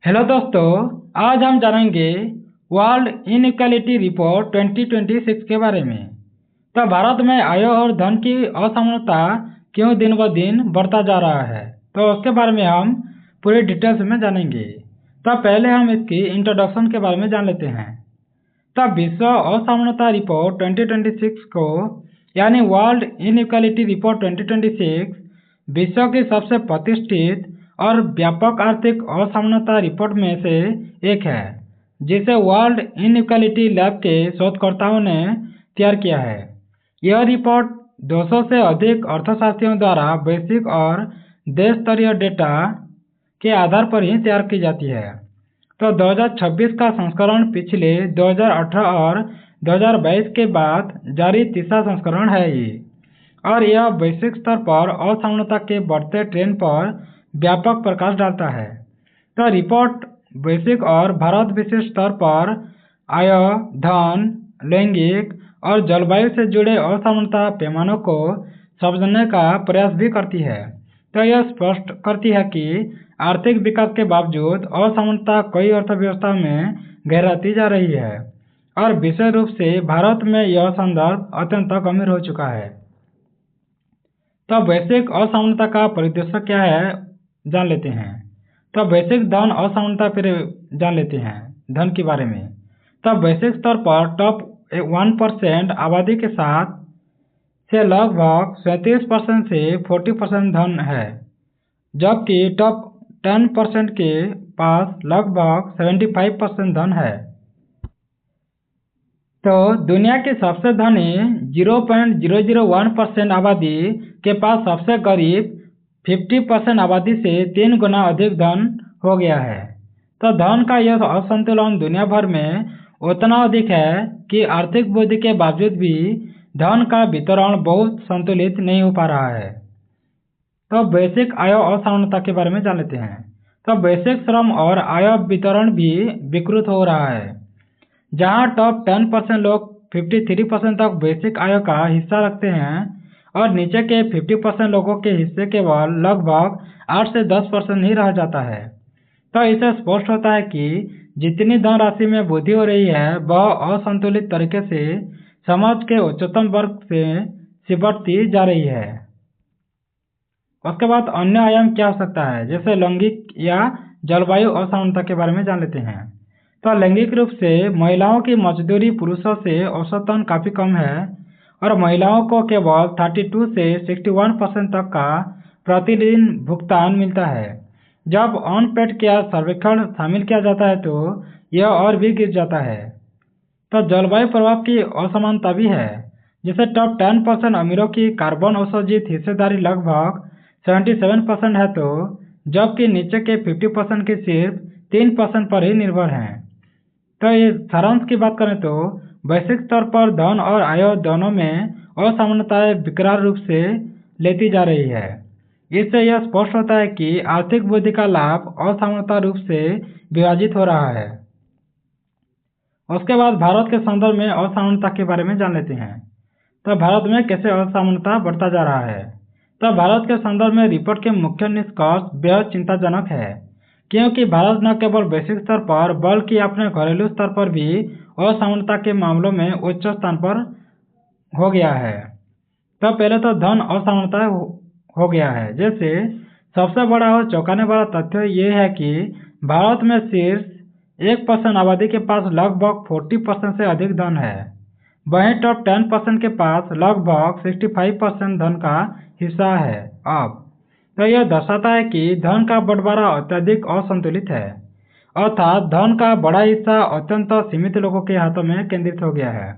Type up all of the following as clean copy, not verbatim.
Hello दोस्तों, आज हम जानेंगे वर्ल्ड इनइक्वालिटी रिपोर्ट 2026 के बारे में। तो भारत में आय और धन की असमानता क्यों दिन ब दिन बढ़ता जा रहा है, तो उसके बारे में हम पूरी डिटेल्स में जानेंगे। तो पहले हम इसकी इंट्रोडक्शन के बारे में जान लेते हैं। तो विश्व असमानता रिपोर्ट 2026 को यानी वर्ल्ड इनइक्वालिटी रिपोर्ट 2026 विश्व की सबसे प्रतिष्ठित और व्यापक आर्थिक असमानता रिपोर्ट में से एक है, जिसे वर्ल्ड इनइक्वालिटी लैब के शोधकर्ताओं ने तैयार किया है। यह रिपोर्ट 200 से अधिक अर्थशास्त्रियों द्वारा वैश्विक और देश स्तरीय डेटा के आधार पर ही तैयार की जाती है। तो 2026 का संस्करण पिछले 2018 और 2022 के बाद जारी तीसरा संस्करण है ये, और यह वैश्विक स्तर पर असमानता के बढ़ते ट्रेंड पर व्यापक प्रकाश डालता है। तो रिपोर्ट वैश्विक और भारत विशिष्ट स्तर पर आय, धन, लैंगिक और जलवायु से जुड़े असमानता पैमानों को समझने का प्रयास भी करती है। तो यह स्पष्ट करती है कि आर्थिक विकास के बावजूद असमानता कई अर्थव्यवस्था में गहराती जा रही है, और विशेष रूप से भारत में यह संदर्भ अत्यंत गंभीर हो चुका है। तो वैश्विक असमानता का परिदृश्य क्या है, जान लेते हैं। तो वैश्विक धन असमानता फिर जान लेते हैं धन के बारे में। तो वैश्विक स्तर पर टॉप 1% आबादी के साथ से लगभग 37% से 40% धन है, जबकि टॉप 10% के पास लगभग 75% धन है। तो दुनिया की सबसे धनी 0.001% आबादी के पास सबसे गरीब 50% आबादी से 3 गुना अधिक धन हो गया है। तो धन का यह असंतुलन दुनिया भर में उतना अधिक है कि आर्थिक वृद्धि के बावजूद भी धन का वितरण बहुत संतुलित नहीं हो पा रहा है। तो वैश्विक आय असमानता के बारे में जान लेते हैं। तो वैश्विक श्रम और आय वितरण भी विकृत हो रहा है, जहां टॉप 10% लोग 53% तक वैश्विक आय का हिस्सा रखते हैं, और नीचे के 50% लोगों के हिस्से केवल लगभग 8 से 10% ही रह जाता है। तो इससे स्पष्ट होता है कि जितनी धनराशि में वृद्धि हो रही है, वह असंतुलित तरीके से समाज के उच्चतम वर्ग से सिमटती जा रही है। उसके बाद अन्य आयाम क्या हो सकता है, जैसे लैंगिक या जलवायु असमानता के बारे में जान लेते हैं। तो लैंगिक रूप से महिलाओं की मजदूरी पुरुषों से औसतन काफ़ी कम है, और महिलाओं को केवल 32 से 61% तक का प्रतिदिन भुगतान मिलता है। जब अनपेड केयर सर्वेक्षण शामिल किया जाता है तो यह और भी गिर जाता है। तो जलवायु प्रभाव की असमानता भी है, जैसे टॉप 10% अमीरों की कार्बन उत्सर्जित हिस्सेदारी लगभग 77% है, तो जबकि नीचे के 50% की सिर्फ 3% पर ही निर्भर हैं। तो ये सारांश की बात करें तो वैश्विक स्तर पर धन और आय दोनों में असमानताएं विकराल रूप से लेती जा रही है। इससे यह स्पष्ट होता है कि आर्थिक वृद्धि का लाभ असमानता रूप से विभाजित हो रहा है। उसके बाद भारत के संदर्भ में असमानता के बारे में जान लेते हैं। तो भारत में कैसे असमानता बढ़ता जा रहा है। तो भारत के संदर्भ में रिपोर्ट के मुख्य निष्कर्ष बेहद चिंताजनक है, क्योंकि भारत न केवल वैश्विक स्तर पर बल्कि अपने घरेलू स्तर पर भी असमानता के मामलों में उच्च स्थान पर हो गया है। तो पहले तो धन असमानता हो गया है। जैसे सबसे बड़ा और चौंकाने वाला तथ्य ये है कि भारत में शीर्ष 1% आबादी के पास लगभग 40% से अधिक धन है, वहीं टॉप 10% के पास लगभग 65% धन का हिस्सा है। अब तो यह दर्शाता है कि धन का बंटवारा अत्यधिक असंतुलित है, अर्थात धन का बड़ा हिस्सा अत्यंत सीमित लोगों के हाथों में केंद्रित हो गया है।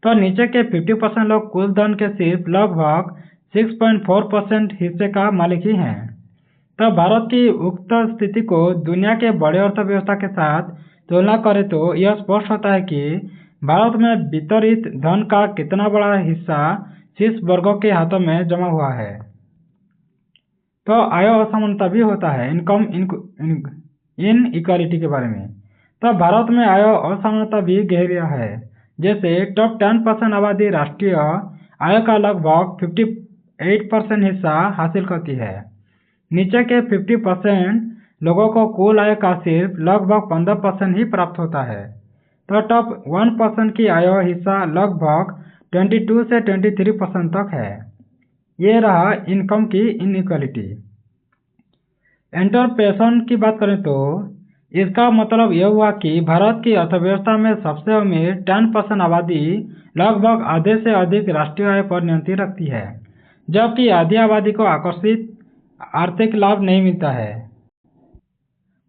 तो नीचे के 50% लोग कुल धन के सिर्फ लगभग 6.4% हिस्से का मालिक ही हैं। तो भारत की उक्त स्थिति को दुनिया के बड़े अर्थव्यवस्था के साथ तुलना करें तो यह स्पष्ट होता है कि भारत में वितरित धन का कितना बड़ा हिस्सा शीर्ष वर्गों के हाथों में जमा हुआ है। तो आय असमानता भी होता है, इनकम इनइक्वालिटी के बारे में। तो भारत में आय असमानता भी गहरा है। जैसे टॉप 10% आबादी राष्ट्रीय आय का लगभग 58% हिस्सा हासिल करती है, नीचे के 50% लोगों को कुल आय का सिर्फ लगभग 15% ही प्राप्त होता है। तो टॉप 1% की आय हिस्सा लगभग 22 से 23% तक है। ये रहा इनकम की इनइक्वालिटी। एंटरप्रेन्योरशिप की बात करें तो इसका मतलब यह हुआ कि भारत की अर्थव्यवस्था में सबसे अमीर 10% आबादी लगभग आधे से अधिक राष्ट्रीय आय पर नियंत्रण रखती है, जबकि आधी आबादी को आकर्षित आर्थिक लाभ नहीं मिलता है।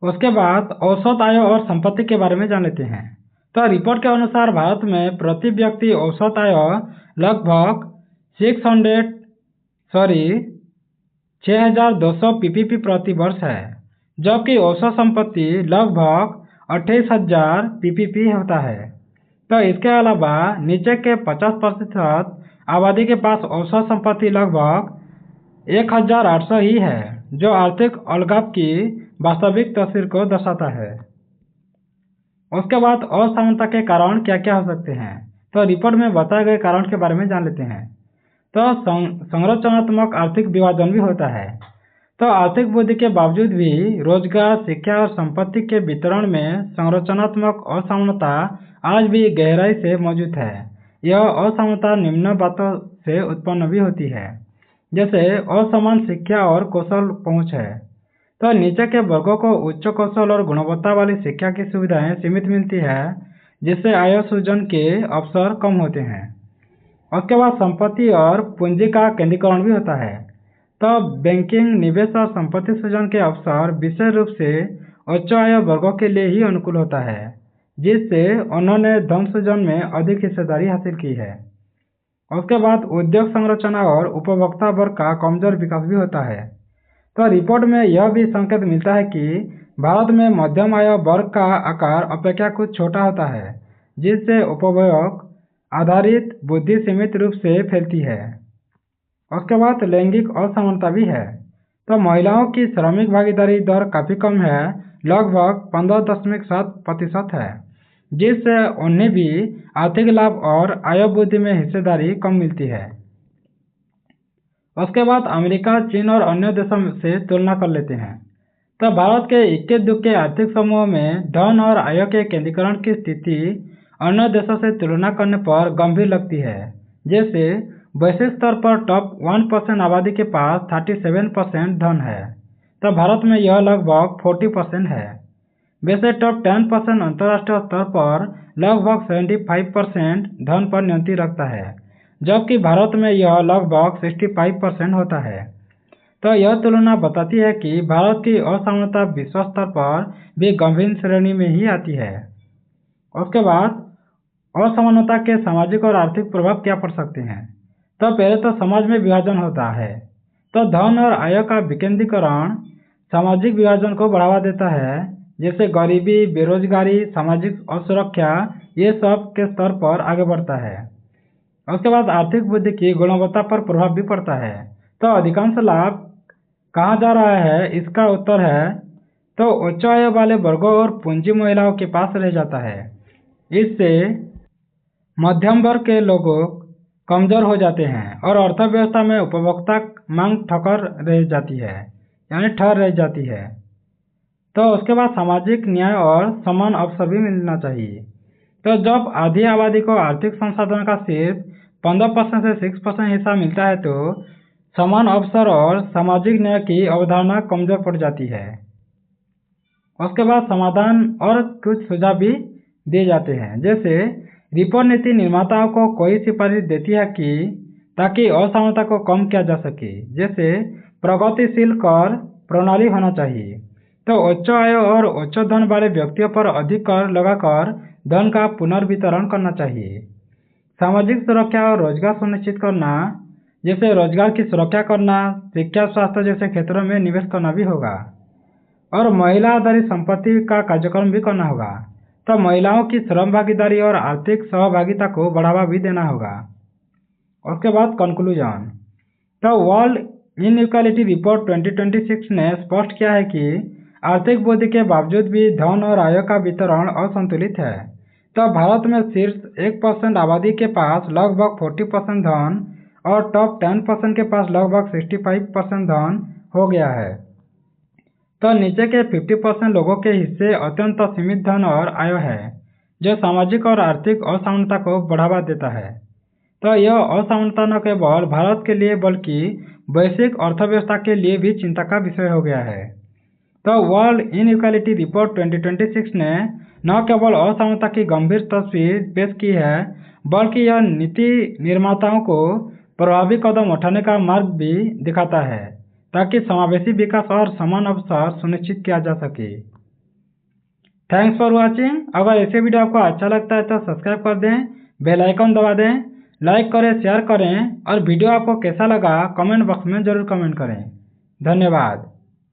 उसके बाद औसत आय और संपत्ति के बारे में जान लेते हैं। तो रिपोर्ट के अनुसार भारत में प्रति व्यक्ति औसत आय लगभग 6,200 पीपीपी प्रति वर्ष है, जबकि औसत संपत्ति लगभग 28,000 पीपीपी होता है। तो इसके अलावा नीचे के 50% आबादी के पास औसत संपत्ति लगभग 1,800 ही है, जो आर्थिक अलगाव की वास्तविक तस्वीर को दर्शाता है। उसके बाद असमानता के कारण क्या क्या हो सकते हैं, तो रिपोर्ट में बताए गए कारण के बारे में जान लेते हैं। तो संरचनात्मक आर्थिक विभाजन भी होता है। तो आर्थिक वृद्धि के बावजूद भी रोजगार, शिक्षा और संपत्ति के वितरण में संरचनात्मक असमानता आज भी गहराई से मौजूद है। यह असमानता निम्न बातों से उत्पन्न भी होती है, जैसे असमान शिक्षा और कौशल पहुंच है। तो नीचे के वर्गों को उच्च कौशल और गुणवत्ता वाली शिक्षा की सुविधाएं सीमित मिलती है, जिससे आय सृजन के अवसर कम होते हैं। उसके बाद संपत्ति और पूंजी का केंद्रीकरण भी होता है। तो बैंकिंग, निवेश और संपत्ति सृजन के अवसर विशेष रूप से उच्च आय वर्गों के लिए ही अनुकूल होता है, जिससे उन्होंने धन सृजन में अधिक हिस्सेदारी हासिल की है। उसके बाद उद्योग संरचना और उपभोक्ता वर्ग का कमजोर विकास भी होता है। तो रिपोर्ट में यह भी संकेत मिलता है कि भारत में मध्यम आय वर्ग का आकार अपेक्षाकृत छोटा होता है, जिससे उपभोग आधारित बुद्धि सीमित रूप से फैलती है। उसके बाद लैंगिक असमानता भी है। तो महिलाओं की श्रमिक भागीदारी दर काफ़ी कम है, लगभग 15.7% है, जिससे उन्हें भी आर्थिक लाभ और आय वृद्धि में हिस्सेदारी कम मिलती है। उसके बाद अमेरिका, चीन और अन्य देशों से तुलना कर लेते हैं। तो भारत के इक्के दुक्के आर्थिक समूह में धन और आय के केंद्रीकरण की स्थिति अन्य देशों से तुलना करने पर गंभीर लगती है। जैसे वैश्विक स्तर पर टॉप 1% आबादी के पास 37% धन है, तो भारत में यह लगभग 40% है। वैसे टॉप 10% अंतर्राष्ट्रीय स्तर पर लगभग 75% धन पर नियंत्रण रखता है, जबकि भारत में यह लगभग 65% होता है। तो यह तुलना बताती है कि भारत की असमानता विश्व स्तर पर भी गंभीर श्रेणी में ही आती है। उसके बाद असमानता के सामाजिक और आर्थिक प्रभाव क्या पड़ सकते हैं। तो पहले तो समाज में विभाजन होता है। तो धन और आय का विकेंद्रीकरण सामाजिक विभाजन को बढ़ावा देता है, जैसे गरीबी, बेरोजगारी, सामाजिक असुरक्षा, ये सब के स्तर पर आगे बढ़ता है। उसके बाद आर्थिक वृद्धि की गुणवत्ता पर प्रभाव भी पड़ता है। तो अधिकांश लाभ कहाँ जा रहा है, इसका उत्तर है तो उच्च आय वाले वर्गों और पूंजी महिलाओं के पास रह जाता है। इससे मध्यम वर्ग के लोग कमजोर हो जाते हैं और अर्थव्यवस्था में उपभोक्ता मांग ठहर रह जाती है। तो उसके बाद सामाजिक न्याय और समान अवसर भी मिलना चाहिए। तो जब आधी आबादी को आर्थिक संसाधन का सिर्फ 15% से 6% हिस्सा मिलता है, तो समान अवसर और सामाजिक न्याय की अवधारणा कमजोर पड़ जाती है। उसके बाद समाधान और कुछ सुझाव भी दिए जाते हैं, जैसे रिपोर्ट नीति निर्माताओं को कोई सिफारिश देती है कि ताकि असमानता को कम किया जा सके, जैसे प्रगतिशील कर प्रणाली होना चाहिए। तो उच्च आय और उच्च धन वाले व्यक्तियों पर अधिक कर लगाकर धन का पुनर्वितरण करना चाहिए। सामाजिक सुरक्षा और रोजगार सुनिश्चित करना, जैसे रोजगार की सुरक्षा करना, शिक्षा, स्वास्थ्य जैसे क्षेत्रों में निवेश करना भी होगा। और महिला आधारित संपत्ति का कार्यक्रम भी करना होगा। तो महिलाओं की श्रम भागीदारी और आर्थिक सहभागिता को बढ़ावा भी देना होगा। उसके बाद कंक्लूजन। तो वर्ल्ड इनइक्वालिटी रिपोर्ट 2026 ने स्पष्ट किया है कि आर्थिक वृद्धि के बावजूद भी धन और आय का वितरण असंतुलित है। तो भारत में शीर्ष 1% आबादी के पास लगभग 40% धन और टॉप 10% के पास लगभग 65% धन हो गया है। तो नीचे के 50% लोगों के हिस्से अत्यंत सीमित धन और आय है, जो सामाजिक और आर्थिक असमानता को बढ़ावा देता है। तो यह असमानता न केवल भारत के लिए बल्कि वैश्विक अर्थव्यवस्था के लिए भी चिंता का विषय हो गया है। तो वर्ल्ड इनइक्वालिटी रिपोर्ट 2026 ने न केवल असमानता की गंभीर तस्वीर पेश की है, बल्कि यह नीति निर्माताओं को प्रभावी कदम उठाने का मार्ग भी दिखाता है, ताकि समावेशी विकास और समान अवसर सुनिश्चित किया जा सके। Thanks for watching. अगर ऐसे वीडियो आपको अच्छा लगता है तो सब्सक्राइब कर दें, बेल आइकन दबा दें, लाइक करें, शेयर करें और वीडियो आपको कैसा लगा कमेंट बॉक्स में ज़रूर कमेंट करें। धन्यवाद।